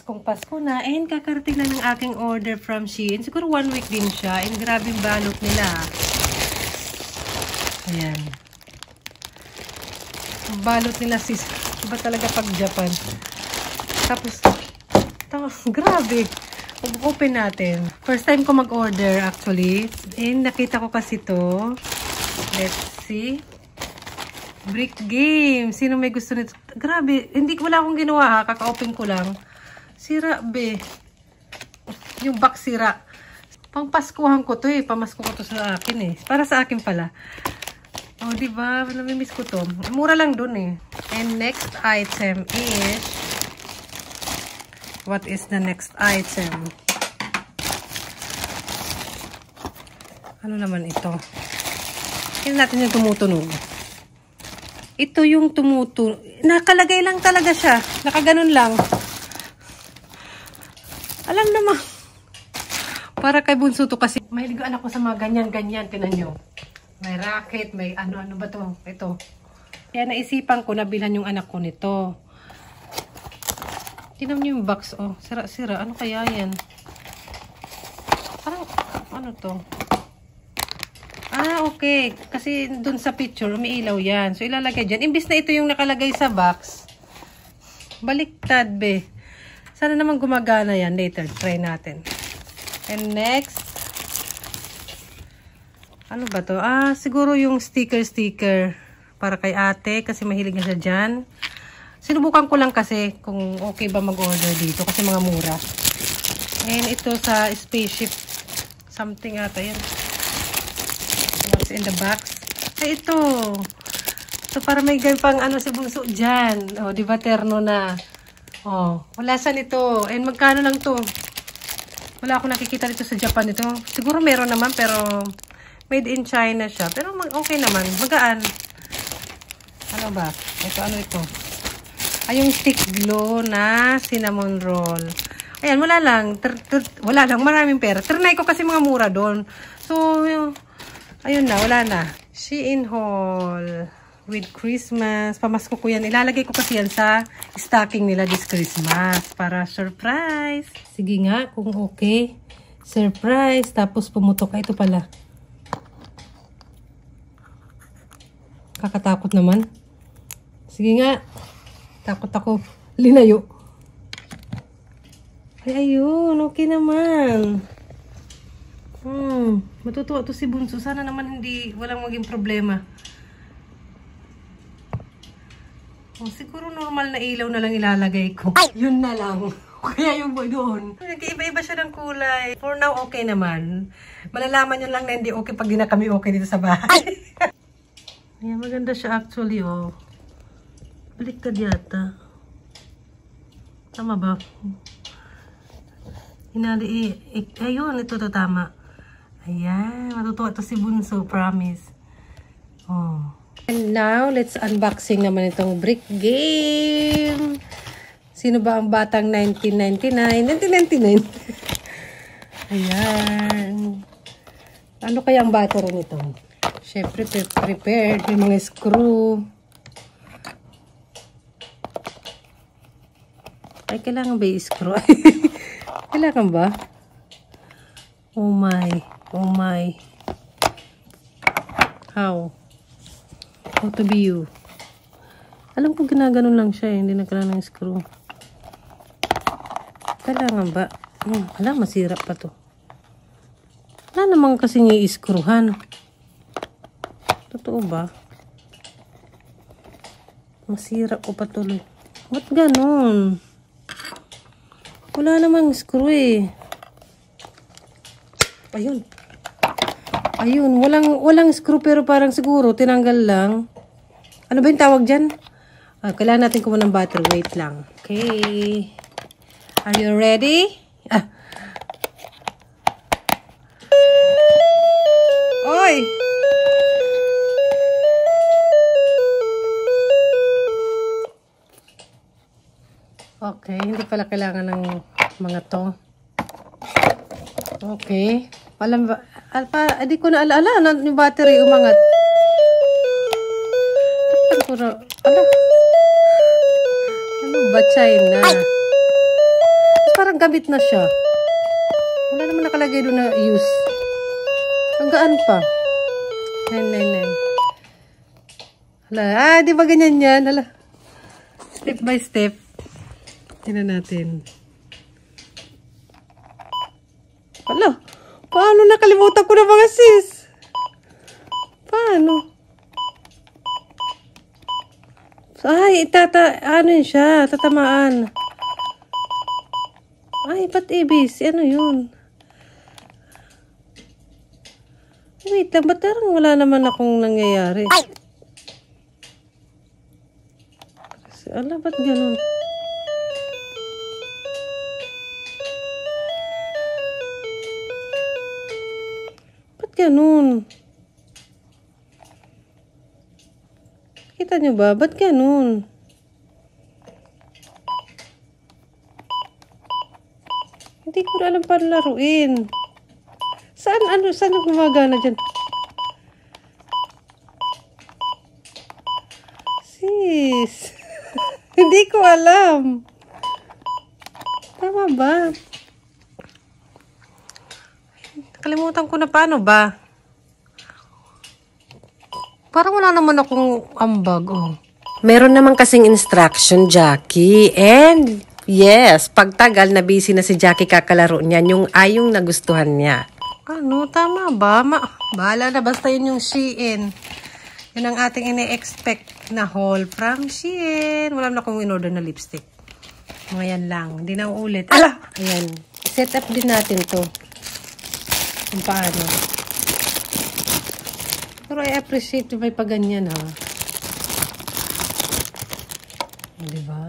Kung Pasko na, and kakarating na ng aking order from Shein. Siguro 1 week din siya. And grabing balot nila. Ayan. Ang balot nila sis. Iba talaga pag Japan. Tapos grabe. Open natin. First time ko mag-order actually. And nakita ko kasi to. Let's see. Brick game. Sino may gusto nito? Grabe. Wala akong ginawa ha. Kaka-open ko lang. Sira, be. Yung box sira. Pang Paskuhan ko to eh. Pamasko ko to sa akin eh. Para sa akin pala. Oh, diba? Namimiss ko to. Mura lang dun eh. And next item is... What is the next item? Ano naman ito? Tingnan natin yung tumutunog. Ito yung tumutunog. Nakalagay lang talaga siya. Nakaganon lang. Alam naman. Para kay Bunso to kasi. Mahilig ang anak ko sa mga ganyan-ganyan. Tinan nyo. May racket, may ano-ano ba to? Ito. Kaya naisipan ko na bilhan yung anak ko nito. Tinan nyo yung box. Oh, sira-sira. Ano kaya yan? Parang, ano to? Ah, okay. Kasi dun sa picture, umiilaw yan. So, ilalagay dyan. Imbis na ito yung nakalagay sa box. Baliktad, be. Sana naman gumagana yan. Later, try natin. And next. Ano ba to? Ah, siguro yung sticker. Para kay ate. Kasi mahilig na siya dyan. Sinubukan ko lang kasi kung okay ba mag-order dito. Kasi mga mura. And ito sa spaceship. Something ata yan. What's in the box? Ay, ito. So, para may ganyan pang ano si Bunso dyan. O, di ba terno na? Oh, wala sa nito. And magkano lang to? Wala akong nakikita dito sa Japan ito. Siguro meron naman pero made in China siya. Pero okay naman. Magaan. Ano ba? Ano ito? Ay, yung stick glue na cinnamon roll. Ayan, wala lang. Wala lang. Maraming pera. Trinay ko kasi mga mura doon. So, ayun na. Wala na. Shein haul. With Christmas. Pamasko ko yan. Ilalagay ko kasi yan sa stocking nila this Christmas. Para surprise. Sige nga, kung okay. Surprise. Tapos pumutok. Ito pala. Kakatakot naman. Sige nga. Takot ako. Linayo. Ay, ayun. Okay naman. Matutuwa to si Bunso. Sana naman walang maging problema. Oh, siguro normal na ilaw na lang ilalagay ko. Ay! Yun na lang. Kaya yung doon. Nag-iiba-iba siya ng kulay. For now, okay naman. Malalaman nyo lang na hindi okay pag di na kami okay dito sa bahay. Ayan, maganda siya actually, oh. Baliktad yata. Tama ba? Ayun, ito to tama. Ayan, matutuwa to si Bunso, promise. Oh. And now, let's unboxing naman itong brick game. Sino ba ang batang 1999? Ayan. Ano kaya ang battery nito? Siyempre, prepared. May mga screw. Ay, kailangan ba i-screw? Kailangan ba? Oh my. Oh my. How to be you? Alam ko ginaganon lang siya eh. Hindi na kailangan ng screw. Kailangan ba? Wala, masira pa to. Wala naman kasi i-screwhan. Totoo ba? Masira ko pa tuloy. Ba't ganon? Wala namang screw eh. Ayun. Ayun, walang screw pero parang siguro tinanggal lang. Ano ba yung tawag dyan? Kailangan natin kumuha ng battery. Wait lang. Okay. Are you ready? Oy! Okay, hindi pala kailangan ng mga to. Okay. Hindi ko na alaala. Yung battery umangat. Ano ba, China? parang gamit na siya. Wala naman nakalagay doon na use. Ang gaan pa. 999. Hala, di ba ganyan yan? Hala. Step by step. Tingnan natin. Hala, paano nakalimutan ko na mga sis? Paano? Ay, ano yun siya? Tatamaan. Ay, ba't ibis? Ano yun? Wait lang, ba't tarang wala naman akong nangyayari? Ala, ba't ganun? Ba't ganun? Kita nyo ba? Ba't ganun? Hindi ko na alam paano laruin. Saan gumagana dyan? Sis. Hindi ko alam. Tama ba? Kalimutan ko na paano ba? Parang wala naman akong ambag, oh. Meron naman kasing instruction, Jackie. And, yes, pagtagal na busy na si Jackie kakalaro niyan, yung ayong nagustuhan niya. Ano, tama ba? Bahala na, basta yun yung Shein. Yun ang ating ine-expect na haul from Shein. Wala na akong in-order na lipstick. Ngayon lang, hindi na uulit. Ala! Ayan, set up din natin to. Kung paano. Pero I appreciate may paganyan, ha. Diba?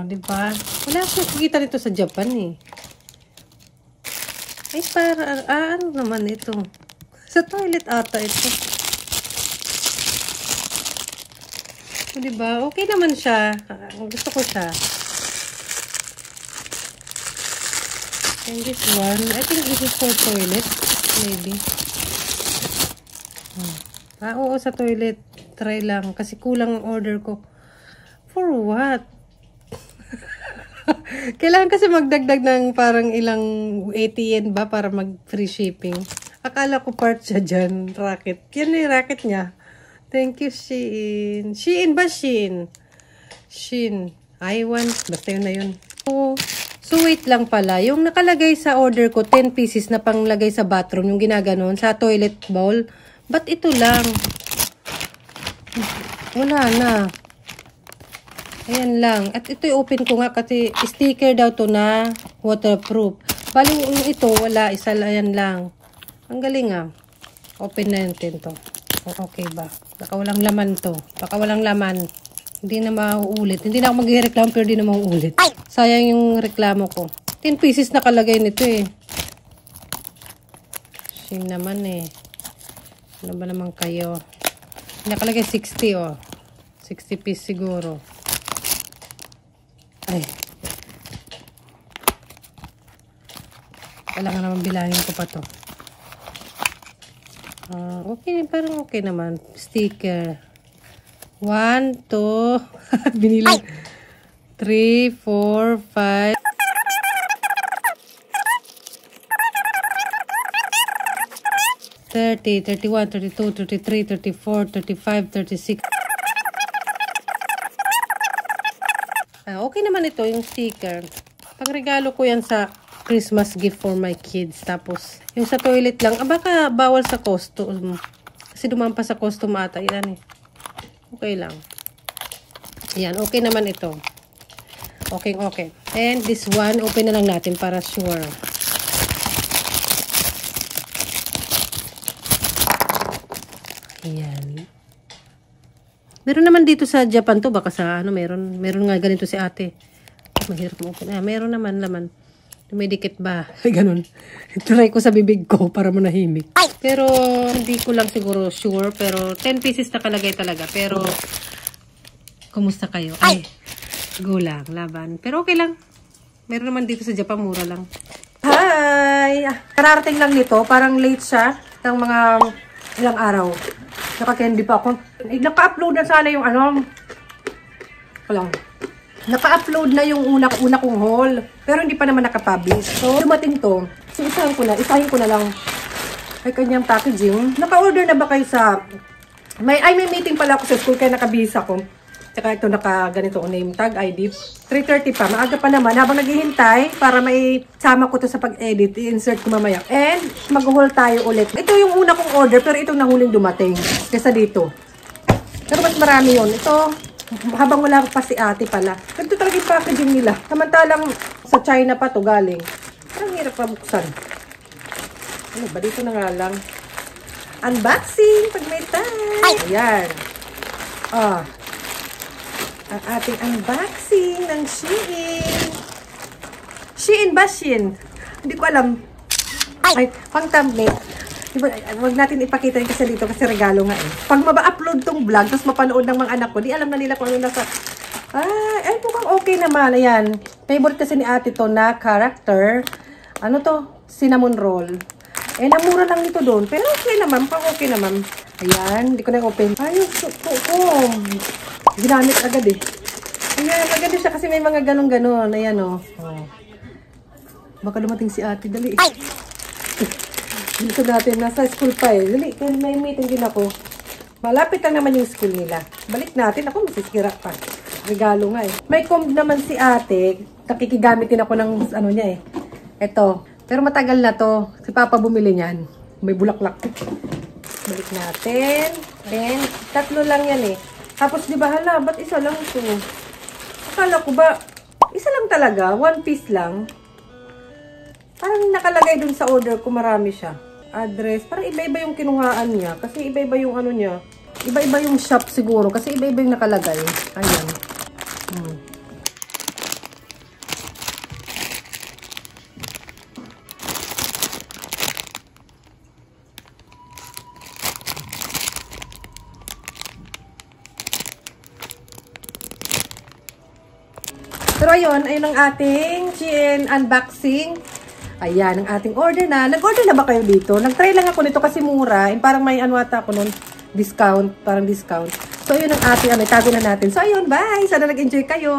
Diba? Wala akong nakikita nito sa Japan, eh. Ay, ano naman ito? Sa toilet ata ito. Diba? Okay naman siya. Gusto ko siya. And this one, I think this is for toilet. Maybe. Oo, sa toilet. Try lang. Kasi kulang ang order ko. For what? Kailangan kasi magdagdag ng parang ilang 80 yen ba para mag-free shipping. Akala ko part siya dyan. Racket. Yan yung racket niya. Thank you, Shein. Shein ba? Shein. Shein. I want. Basta yun na yun. So, wait lang pala. Yung nakalagay sa order ko, 10 pieces na panglagay sa bathroom, yung ginaganon, sa toilet bowl. Ba't ito lang? Wala na. Ayan lang. At ito i-open ko nga kasi sticker daw to na waterproof. Bali yung ito, wala. Isa yan lang. Ang galing ah. Open na natin to. Okay ba? Baka walang laman to. Baka walang laman. Hindi na mauulit. Hindi na ako mag-reklamo pero hindi na mauulit. Sayang yung reklamo ko. 10 pieces nakalagay nito eh. Shame naman eh. Ano ba naman kayo? Nakalagay 60 oh. 60 piece siguro. Ay. Kailangan naman bilangin ko pa to. Okay, parang okay naman. Sticker. 1, 2, binilang. 3, 4, 5. 30, 31, 32, 33, 34, 35, 36. Okay naman ito, yung sticker. Pagregalo ko yan sa Christmas gift for my kids. Tapos, yung sa toilet lang, baka bawal sa costume. Kasi dumaan pa sa costume ata. Yan eh. Okay lang. Yan, okay naman ito. Okay, okay. And this one, open na lang natin para sure. Ayan. Meron naman dito sa Japan to. Baka sa ano, meron nga ganito si ate. Mahirap mo open. Meron naman laman. May dikit ba? Ganun. Try ko sa bibig ko para manahimik. Pero hindi ko lang siguro sure. Pero 10 pieces nakalagay talaga. Pero kumusta kayo? Ay, go lang. Laban. Pero okay lang. Meron naman dito sa Japan. Mura lang. Hi! Kararating lang nito. Parang late siya. Ng mga ilang araw. Naka-candy pa ako. Naka-upload na sana yung ano. Walang. Naka-upload na yung una kong haul. Pero hindi pa naman nakapublish. So, dumating to. So, isahin ko na lang. Ay, kanyang packaging. Naka-order na ba kayo sa... May meeting pala ako sa school kaya nakabihis ako. Tsaka ito ganito name tag, ID. 3:30 pa. Maaga pa naman. Habang naghihintay para may sama ko to sa pag-edit, i-insert ko mamaya. And mag-haul tayo ulit. Ito yung una kong order pero itong nahuling dumating. Kesa dito. Pero mas marami yun. Ito, habang wala pa si ate pala. Ganito talaga yung packaging nila. Samantalang sa China pa to galing. Ang hirap pa buksan. Ano ba? Dito na nga lang. Unboxing pag may time. Ayan. Ang ating unboxing ng Shein. Shein ba? Shein? Hindi ko alam. Ay, pang thumbnail. Huwag natin ipakita yun kasi dito kasi regalo nga eh. Pag maba-upload tong vlog, tapos mapanood ng mga anak ko, di alam na nila kung ano nasa... Ay, mukhang okay naman. Ayan. Favorite kasi ni ate to na character. Ano to? Cinnamon roll. Eh, namura lang nito doon. Pero okay naman. Pang okay naman. Ayan. Hindi ko na open. Ay, yung suko ko. Ginamit agad eh. Ayan. Maganda siya kasi may mga ganun-ganon. Ayan o. Baka dumating si ate. Dali. Dito natin. Nasa school pa eh. Dali. May meeting din ako. Malapit lang naman yung school nila. Balik natin. Ako masisira pa. Regalo nga eh. May comb naman si ate. Nakikigamit din ako ng ano niya eh. Ito. Pero matagal na to. Si Papa bumili niyan. May bulaklak. Balik natin. And, 3 lang yan eh. Tapos di ba hala, ba't isa lang ito? Akala ko ba, isa lang talaga? 1 piece lang? Parang nakalagay dun sa order ko, marami siya. Address. Parang iba-iba yung kinuhaan niya. Kasi iba-iba yung ano niya. Iba-iba yung shop siguro. Kasi iba-iba yung nakalagay. Ayan. Pero ayun ang ating Shein unboxing. Ayan, ang ating order na. Nag-order na ba kayo dito? Nag-try lang ako nito kasi mura. And parang may ano ata ako nun, discount. Parang discount. So, yun ang ating, itago na natin. So, ayun, bye! Sana nag-enjoy kayo!